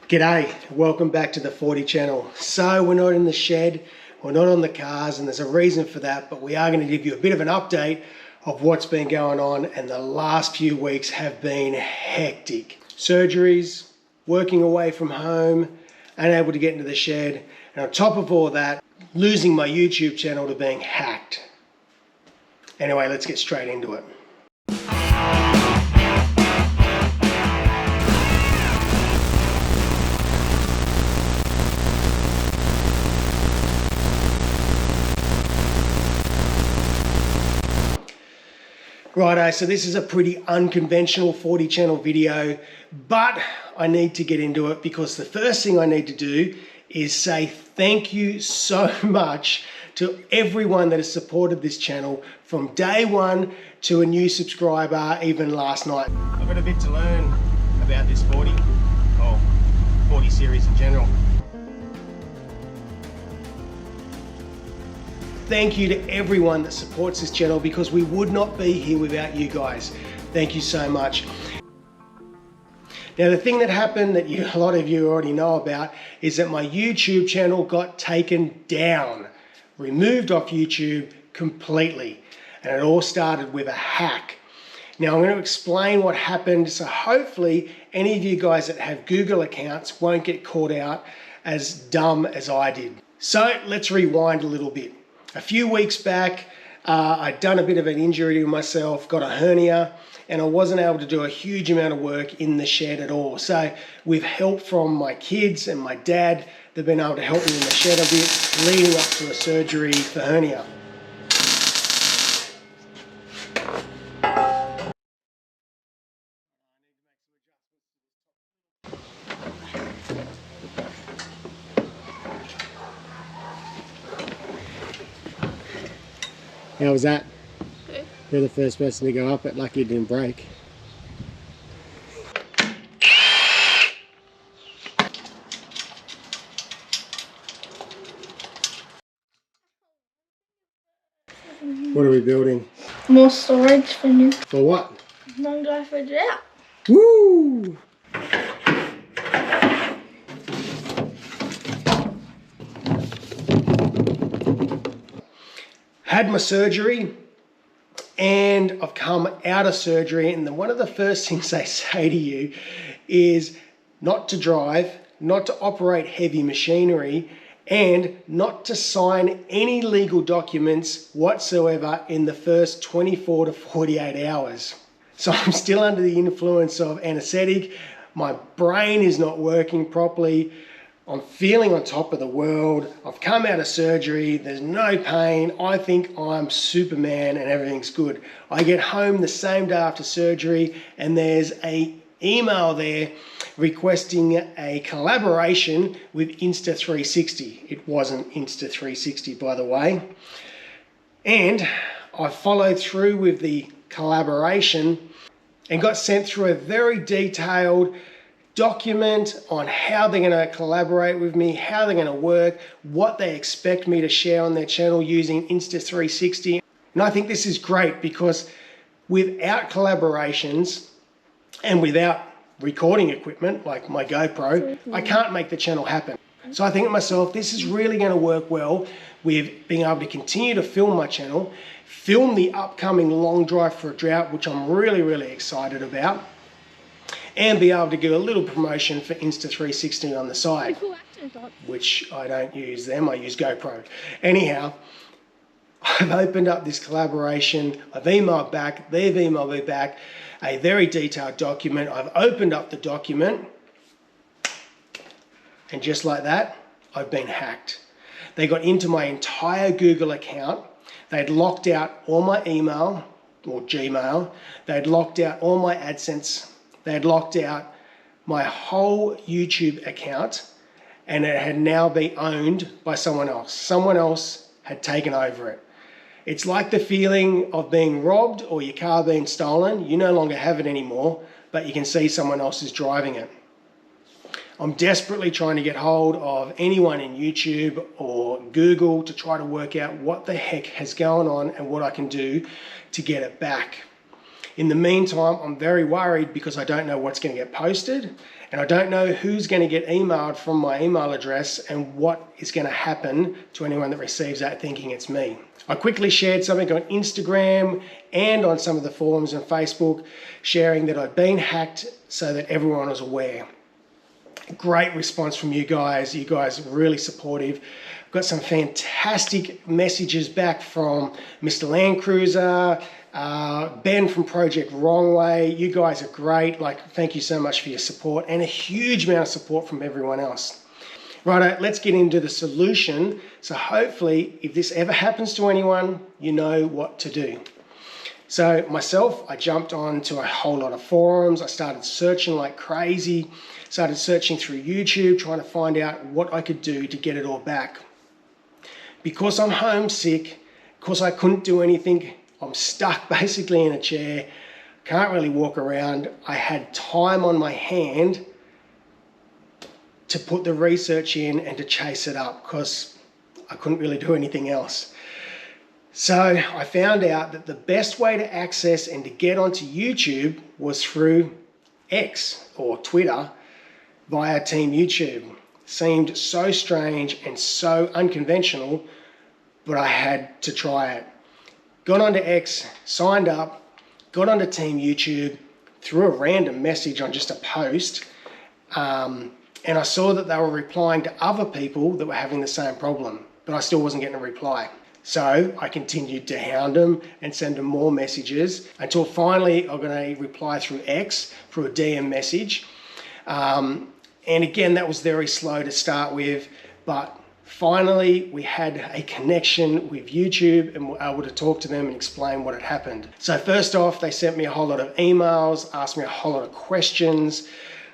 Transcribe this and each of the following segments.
G'day, welcome back to the 40 channel. So we're not in the shed, we're not on the cars, and there's a reason for that, but we are going to give you a bit of an update of what's been going on, and the last few weeks have been hectic. Surgeries, working away from home, unable to get into the shed, and on top of all that, losing my YouTube channel to being hacked. Anyway, let's get straight into it. Righto, so this is a pretty unconventional 40 channel video, but I need to get into it because the first thing I need to do is say thank you so much to everyone that has supported this channel from day one to a new subscriber even last night. I've got a bit to learn about this 40 series in general. Thank you to everyone that supports this channel because we would not be here without you guys. Thank you so much. Now the thing that happened that a lot of you already know about is that my YouTube channel got taken down, removed off YouTube completely. And it all started with a hack. Now I'm going to explain what happened, so hopefully any of you guys that have Google accounts won't get caught out as dumb as I did. So let's rewind a little bit. A few weeks back, I'd done a bit of an injury to myself, got a hernia, and I wasn't able to do a huge amount of work in the shed at all. So with help from my kids and my dad, they've been able to help me in the shed a bit, leading up to a surgery for hernia. How was that? Good. You're the first person to go up it, lucky it didn't break. What are we building? More storage for you. For what? Long drive for it out. Woo! Had my surgery and I've come out of surgery, and one of the first things they say to you is not to drive, not to operate heavy machinery, and not to sign any legal documents whatsoever in the first 24 to 48 hours. So I'm still under the influence of anesthetic. My brain is not working properly. I'm feeling on top of the world. I've come out of surgery. There's no pain. I think I'm Superman and everything's good. I get home the same day after surgery and there's an email there requesting a collaboration with Insta360. It wasn't Insta360, by the way. And I followed through with the collaboration and got sent through a very detailed document on how they're going to collaborate with me, how they're going to work, what they expect me to share on their channel using Insta360. And I think this is great because without collaborations and without recording equipment like my GoPro, I can't make the channel happen. So I think to myself, this is really going to work well with being able to continue to film my channel, film the upcoming Long Drive for a Drought, which I'm really excited about, and be able to do a little promotion for Insta360 on the side, which I don't use them, I use GoPro. Anyhow, I've opened up this collaboration, I've emailed back, they've emailed me back a very detailed document. I've opened up the document, and just like that, I've been hacked. They got into my entire Google account, they'd locked out all my email, or Gmail, they'd locked out all my AdSense, they had locked out my whole YouTube account, and it had now been owned by someone else. Someone else had taken over it. It's like the feeling of being robbed or your car being stolen. You no longer have it anymore, but you can see someone else is driving it. I'm desperately trying to get hold of anyone in YouTube or Google to try to work out what the heck has gone on and what I can do to get it back. In the meantime, I'm very worried because I don't know what's going to get posted And I don't know who's going to get emailed from my email address and what is going to happen to anyone that receives that thinking it's me. I quickly shared something on Instagram and on some of the forums on Facebook, sharing that I'd been hacked so that everyone was aware. Great response from you guys. You guys are really supportive. Got some fantastic messages back from Mr. Land Cruiser, Ben from Project Wrong Way. You guys are great. Thank you so much for your support, and a huge amount of support from everyone else. Righto, let's get into the solution. So hopefully, if this ever happens to anyone, you know what to do. So myself, I jumped onto a whole lot of forums. I started searching like crazy, started searching through YouTube, trying to find out what I could do to get it all back. Because I'm homesick, because I couldn't do anything, I'm stuck basically in a chair, can't really walk around. I had time on my hand to put the research in and to chase it up because I couldn't really do anything else. So I found out that the best way to access and to get onto YouTube was through X or Twitter via Team YouTube. Seemed so strange and so unconventional, but I had to try it. Got onto X, signed up, got onto Team YouTube, threw a random message on just a post, and I saw that they were replying to other people that were having the same problem, but I still wasn't getting a reply. So I continued to hound them and send them more messages until finally I got a reply through X, through a DM message. And again, that was very slow to start with, but finally we had a connection with YouTube and were able to talk to them and explain what had happened. So first off, they sent me a whole lot of emails, asked me a whole lot of questions,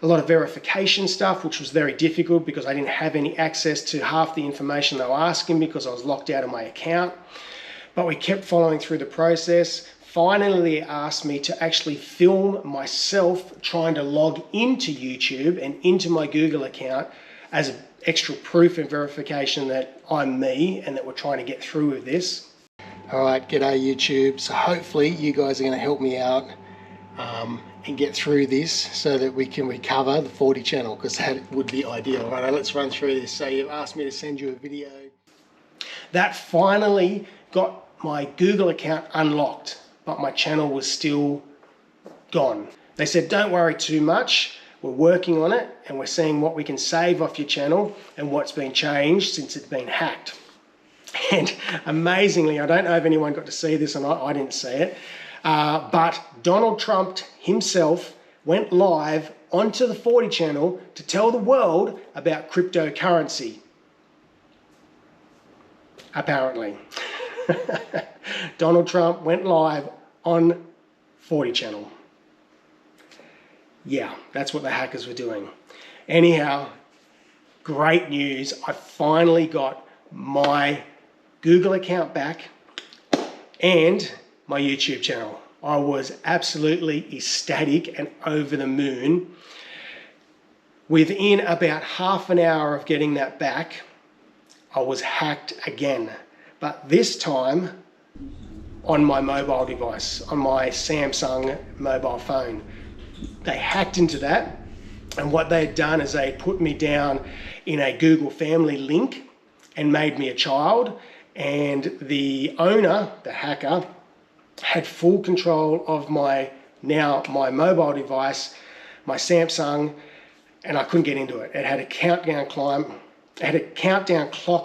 a lot of verification stuff, which was very difficult because I didn't have any access to half the information they were asking because I was locked out of my account. But we kept following through the process. Finally, they asked me to actually film myself trying to log into YouTube and into my Google account as extra proof and verification that I'm me and that we're trying to get through with this. All right, g'day YouTube. So hopefully you guys are going to help me out and get through this so that we can recover the 40 channel, because that would be ideal. Right, let's run through this. So you've asked me to send you a video. That finally got my Google account unlocked, but my channel was still gone. They said, don't worry too much. We're working on it and we're seeing what we can save off your channel and what's been changed since it's been hacked. And amazingly, I don't know if anyone got to see this or not, I didn't see it, but Donald Trump himself went live onto the 40 channel to tell the world about cryptocurrency. Apparently. Donald Trump went live on 40 channel. Yeah, that's what the hackers were doing. Anyhow, great news. I finally got my Google account back and my YouTube channel. I was absolutely ecstatic and over the moon. Within about half an hour of getting that back, I was hacked again, but this time on my mobile device, on my Samsung mobile phone. They hacked into that, and what they had done is they had put me down in a Google Family link and made me a child, and the owner, the hacker, had full control of my mobile device, my Samsung, and I couldn't get into it. It had a countdown clock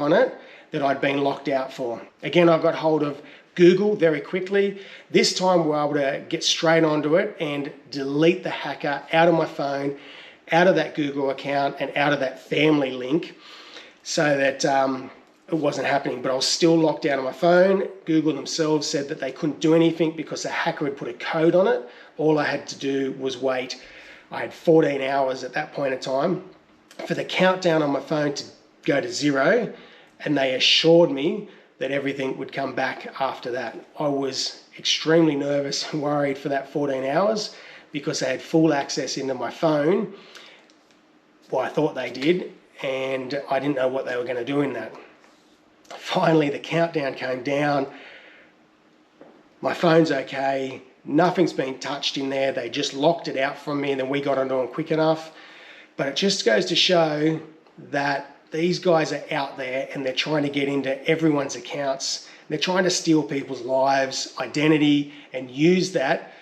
on it that I'd been locked out for. Again, I got hold of Google very quickly. This time we were able to get straight onto it and delete the hacker out of my phone, out of that Google account and out of that family link so that it wasn't happening, but I was still locked out of my phone. Google themselves said that they couldn't do anything because the hacker had put a code on it. All I had to do was wait. I had 14 hours at that point in time for the countdown on my phone to go to 0, and they assured me that everything would come back after that. I was extremely nervous and worried for that 14 hours because they had full access into my phone. Well, I thought they did, and I didn't know what they were going to do in that. Finally, the countdown came down. My phone's okay. Nothing's been touched in there. They just locked it out from me, and then we got onto them quick enough. But it just goes to show that these guys are out there and they're trying to get into everyone's accounts. They're trying to steal people's lives, identity, and use that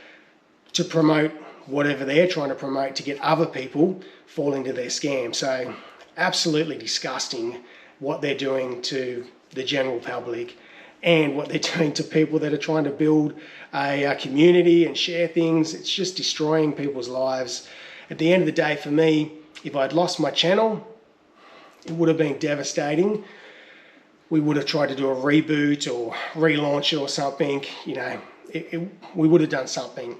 to promote whatever they're trying to promote to get other people fall into their scam. So absolutely disgusting what they're doing to the general public and what they're doing to people that are trying to build a community and share things. It's just destroying people's lives. At the end of the day, for me, if I'd lost my channel, it would have been devastating. We would have tried to do a reboot or relaunch it or something. You know, we would have done something.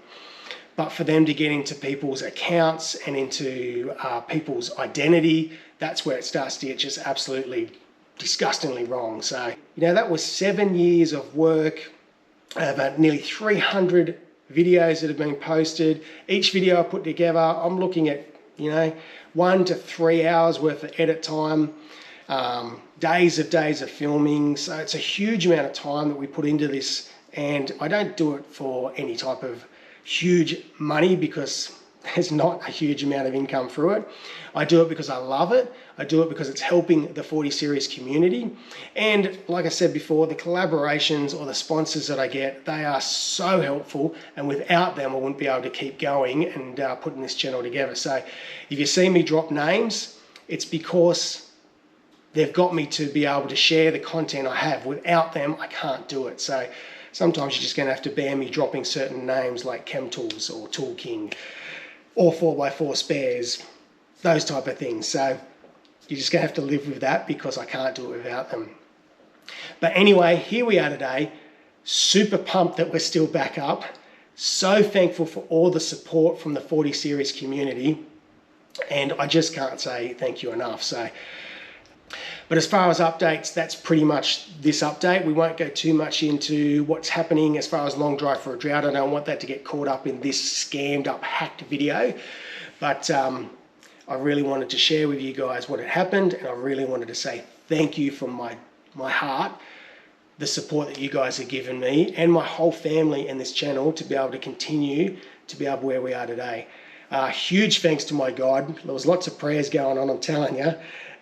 But for them to get into people's accounts and into people's identity, that's where it starts to get just absolutely disgustingly wrong. So, you know, that was 7 years of work, about nearly 300 videos that have been posted. Each video I put together, I'm looking at, you know, 1 to 3 hours worth of edit time, days of filming. So it's a huge amount of time that we put into this, and I don't do it for any type of huge money because there's not a huge amount of income through it. I do it because I love it. I do it because it's helping the 40 series community. And like I said before, the collaborations or the sponsors that I get, they are so helpful. And without them, I wouldn't be able to keep going and putting this channel together. So if you see me drop names, it's because they've got me to be able to share the content I have. Without them, I can't do it. So sometimes you're just going to have to bear me dropping certain names like ChemTools or Tool King or 4x4 Spares, those type of things. So you're just going to have to live with that because I can't do it without them. But anyway, here we are today. Super pumped that we're still back up. So thankful for all the support from the 40 series community. And I just can't say thank you enough. But as far as updates, that's pretty much this update. We won't go too much into what's happening as far as Long Drive for a Drought. I don't want that to get caught up in this scammed up, hacked video. But I really wanted to share with you guys what had happened, and I really wanted to say thank you from my heart, the support that you guys have given me and my whole family and this channel to be able to continue to be able where we are today. Huge thanks to my God. There was lots of prayers going on, I'm telling you.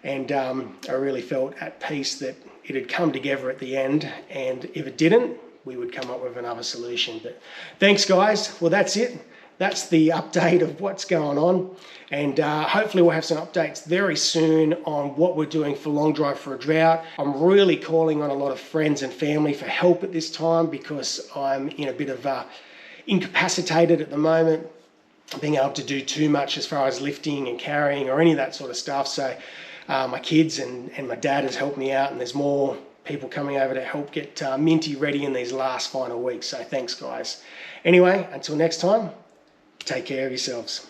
And I really felt at peace that it had come together at the end. And if it didn't, we would come up with another solution. But thanks, guys. Well, that's it. That's the update of what's going on. And hopefully we'll have some updates very soon on what we're doing for Long Drive for a Drought. I'm really calling on a lot of friends and family for help at this time because I'm in a bit of incapacitated at the moment, being able to do too much as far as lifting and carrying or any of that sort of stuff. So my kids and my dad has helped me out, and there's more people coming over to help get Minty ready in these last final weeks. So thanks, guys. Anyway, until next time, take care of yourselves.